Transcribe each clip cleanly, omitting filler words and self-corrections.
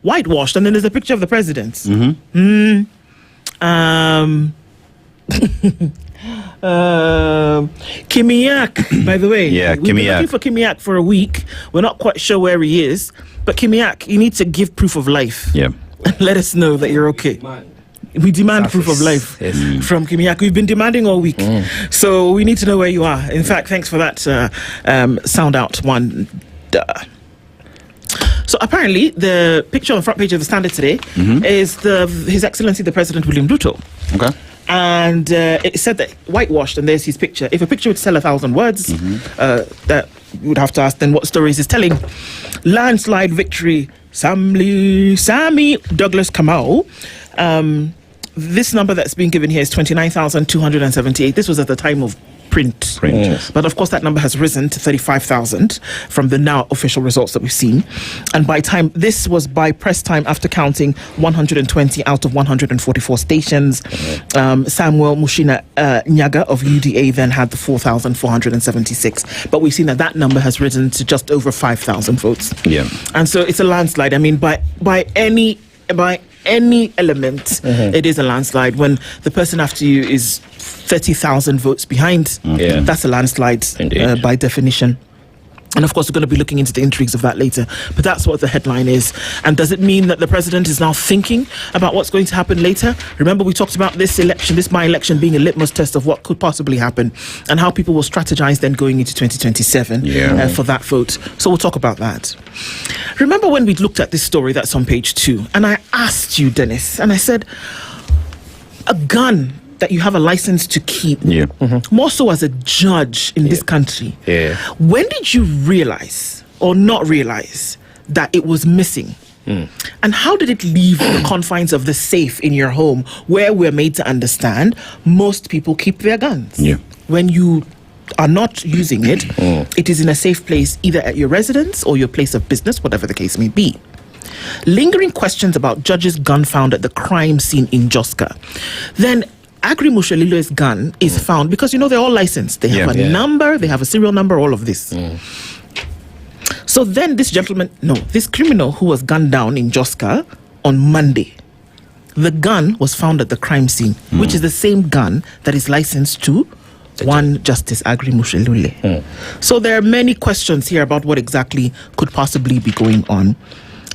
whitewashed, and then there's a picture of the president. Kimiak, by the way. Yeah, We've been looking for Kimiak for a week. We're not quite sure where he is. But Kimiak, you need to give proof of life. Yeah. Let us know that you're okay. We demand proof of life from Kimiak. We've been demanding all week. So we need to know where you are. In fact, thanks for that sound out one. So apparently, the picture on the front page of the Standard today is His Excellency the President William Ruto. Okay. And it said that whitewashed, and there's his picture. If a picture would sell 1,000 words, that you would have to ask then what stories is telling. Landslide victory, Sammy Douglas Kamau. This number that's been given here is 29,278. This was at the time of print. Yes. But of course that number has risen to 35,000 from the now official results that we've seen. And this was by press time after counting 120 out of 144 stations. Samuel Mushina Nyaga of UDA then had the 4,476. But we've seen that number has risen to just over 5,000 votes. Yeah. And so it's a landslide. I mean, by any element, it is a landslide. When the person after you is 30,000 votes behind, that's a landslide by definition. And of course, we're going to be looking into the intrigues of that later. But that's what the headline is. And does it mean that the president is now thinking about what's going to happen later? Remember, we talked about this by-election being a litmus test of what could possibly happen and how people will strategize then going into 2027 for that vote. So we'll talk about that. Remember when we looked at this story that's on page 2, and I asked you, Dennis, and I said, a gun that you have a license to keep, more so as a judge in this country. When did you realize or not realize that it was missing? And how did it leave the confines of the safe in your home, where we're made to understand most people keep their guns? When you are not using it, it is in a safe place, either at your residence or your place of business, whatever the case may be. Lingering questions about judge's gun found at the crime scene in Joska. Then Agri Mushalilo's gun is found because, they're all licensed. They have a number, they have a serial number, all of this. So then this criminal who was gunned down in Joska on Monday, the gun was found at the crime scene, which is the same gun that is licensed to one Justice Agri Mushalule. So there are many questions here about what exactly could possibly be going on.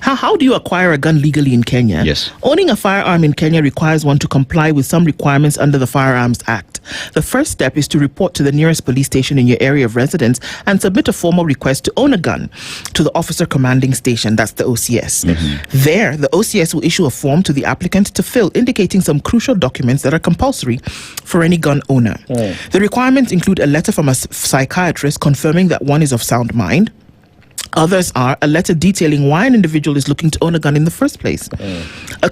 How do you acquire a gun legally in Kenya? Yes. Owning a firearm in Kenya requires one to comply with some requirements under the Firearms Act. The first step is to report to the nearest police station in your area of residence and submit a formal request to own a gun to the Officer Commanding Station, that's the OCS. There, the OCS will issue a form to the applicant to fill, indicating some crucial documents that are compulsory for any gun owner. The requirements include a letter from a psychiatrist confirming that one is of sound mind. Others are a letter detailing why an individual is looking to own a gun in the first place. A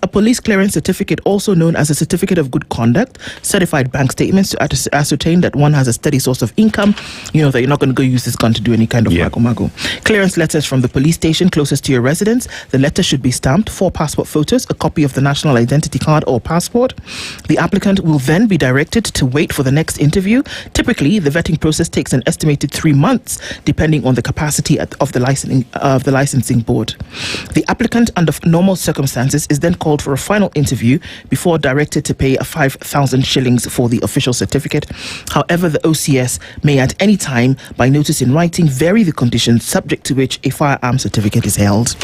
police clearance certificate, also known as a certificate of good conduct, certified bank statements to ascertain that one has a steady source of income, that you're not going to go use this gun to do any kind of mago. Clearance letters from the police station closest to your residence. The letter should be stamped, 4 passport photos, a copy of the national identity card or passport. The applicant will then be directed to wait for the next interview. Typically, the vetting process takes an estimated 3 months, depending on the capacity of the licensing board. The applicant, under normal circumstances, is then called for a final interview before directed to pay 5,000 shillings for the official certificate. However, the OCS may at any time, by notice in writing, vary the conditions subject to which a firearm certificate is held.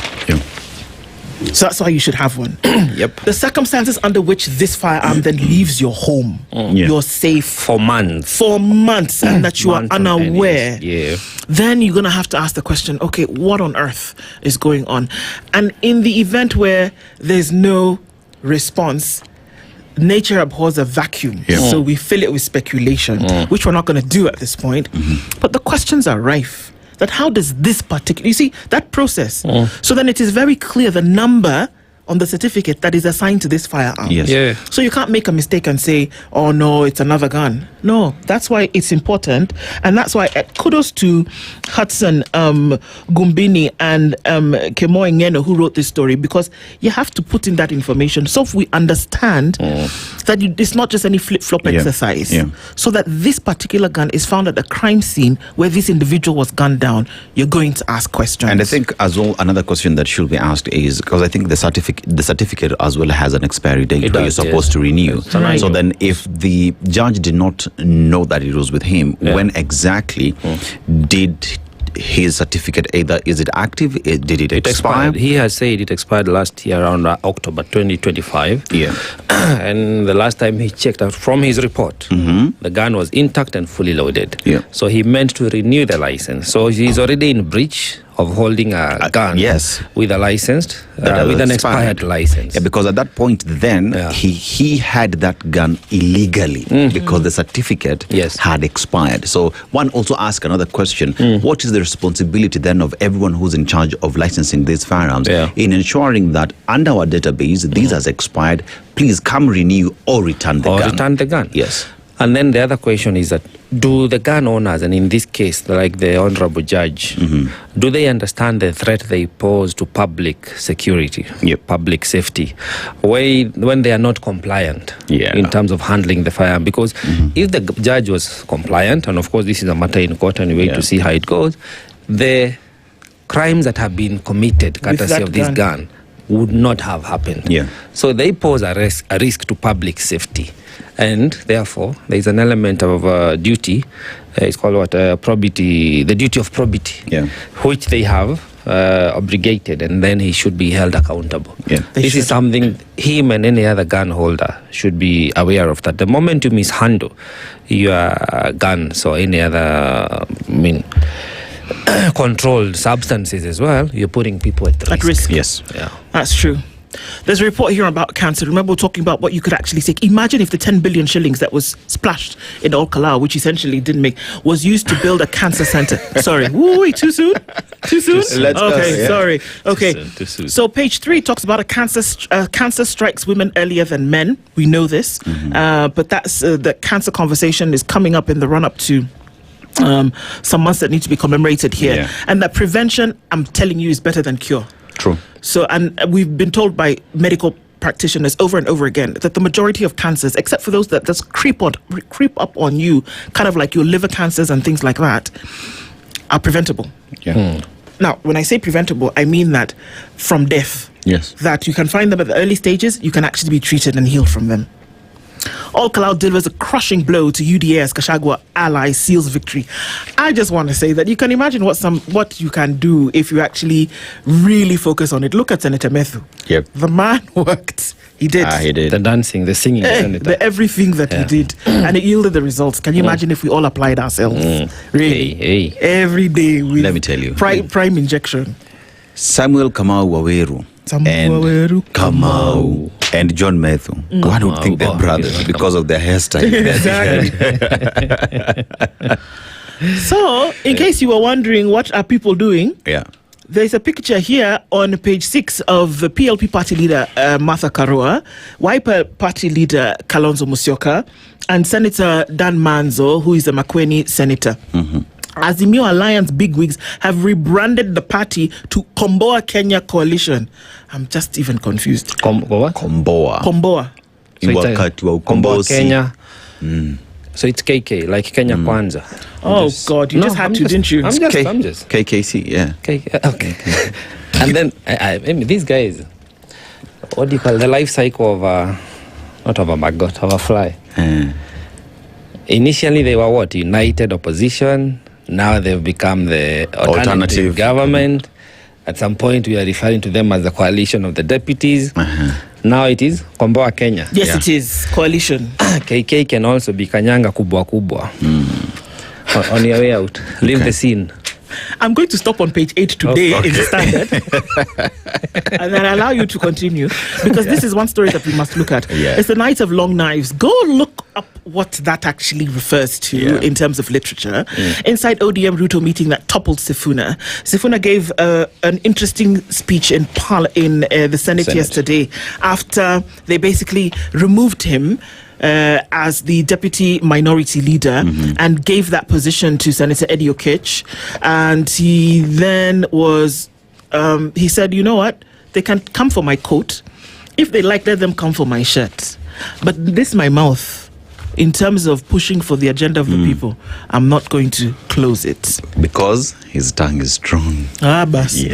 So that's why you should have one. The circumstances under which this firearm then leaves your home, you're safe for months, and that you are unaware, then you're going to have to ask the question, okay, what on earth is going on? And in the event where there's no response, nature abhors a vacuum. So we fill it with speculation, which we're not going to do at this point. But the questions are rife. That how does this particular, you see, that process. So then it is very clear the number on the certificate that is assigned to this firearm. Yes. Yeah. So you can't make a mistake and say, oh no, it's another gun. No, that's why it's important. And that's why kudos to Hudson Gumbini and Kemo Ngeno who wrote this story, because you have to put in that information so if we understand that it's not just any flip-flop exercise. Yeah. So that this particular gun is found at a crime scene where this individual was gunned down, you're going to ask questions. And I think as well, another question that should be asked is, because I think the certificate as well has an expiry date where you're supposed to renew. Right. So then if the judge did not know that it was with him, when exactly did his certificate, either is it active, did it expire? He has said it expired last year around October 2025. Yeah. And the last time he checked out from his report, the gun was intact and fully loaded. Yeah. So he meant to renew the license. So he's already in breach of holding a gun with a licensed, with an expired license. Yeah, because at that point then, he had that gun illegally because the certificate had expired. So one also asks another question, what is the responsibility then of everyone who's in charge of licensing these firearms in ensuring that under our database, these has expired, please come renew or return the gun. Return the gun. Yes. And then the other question is that, do the gun owners, and in this case, like the Honorable Judge, do they understand the threat they pose to public security, public safety, when they are not compliant in terms of handling the firearm? Because if the judge was compliant, and of course this is a matter in court and we wait to see how it goes, the crimes that have been committed courtesy of this gun would not have happened. Yeah. So they pose a risk to public safety. And therefore, there is an element of duty. It's called probity, the duty of probity, which they have obligated, and then he should be held accountable. This is something him and any other gun holder should be aware of, that the moment you mishandle your guns or any other, controlled substances as well, you're putting people at risk. Yes. Yeah. That's true. There's a report here about cancer. Remember, we're talking about what you could actually take. Imagine if the 10 billion shillings that was splashed in Al-Kalal, which essentially didn't make, was used to build a cancer center. Sorry. Wait, too soon? Too soon? Sorry. Okay. Too soon. So page 3 talks about a cancer strikes women earlier than men. We know this. But that's the cancer conversation is coming up in the run-up to some months that need to be commemorated here. And that prevention, I'm telling you, is better than cure. True. So, and we've been told by medical practitioners over and over again that the majority of cancers, except for those that just creep up on you, kind of like your liver cancers and things like that, are preventable. Now, when I say preventable, I mean that from death. Yes. That you can find them at the early stages, you can actually be treated and healed from them. Al-Kalal delivers a crushing blow to UDA as Gachagua ally seals victory. I just want to say that you can imagine what you can do if you actually really focus on it. Look at Senator Methu. The man worked. He did. He did. The dancing, the singing, the everything that he did, and it yielded the results. Can you imagine if we all applied ourselves? Really, every day. Let me tell you, prime injection. Samuel Kamau Waweru and Kamau and John Methu. One would think they're brothers because of their hairstyle. So, in case you were wondering what are people doing, there's a picture here on page 6 of the PLP party leader Martha Karua, Wiper party leader Kalonzo Musyoka, and Senator Dan Manzo, who is a Makueni senator. Azimio Alliance bigwigs have rebranded the party to Komboa Kenya Coalition. I'm just even confused. Komboa. So Komboa Kenya. So it's KK, like Kenya Kwanza. God, you just had to, didn't you? I'm just. KKC, Okay. And then I mean, these guys, what do you call the life cycle of not of a maggot, of a fly? Initially, they were what? United opposition. Now they've become the alternative government. At some point, we are referring to them as the coalition of the deputies. Now it is Komboa Kenya. Yes, it is coalition. KK can also be Kanyanga Kubwa Kubwa. On your way out, leave the scene. I'm going to stop on page 8 today in the Standard, and then allow you to continue, because this is one story that we must look at. It's the Night of Long Knives. Go look up what that actually refers to in terms of literature. Inside ODM Ruto meeting that toppled Sifuna, Sifuna gave an interesting speech in the Senate yesterday after they basically removed him as the deputy minority leader and gave that position to Senator Eddie Okech. And he then he said, you know what, they can come for my coat. If they like, let them come for my shirt. But this my mouth. In terms of pushing for the agenda of the people, I'm not going to close it. Because his tongue is strong. Bas.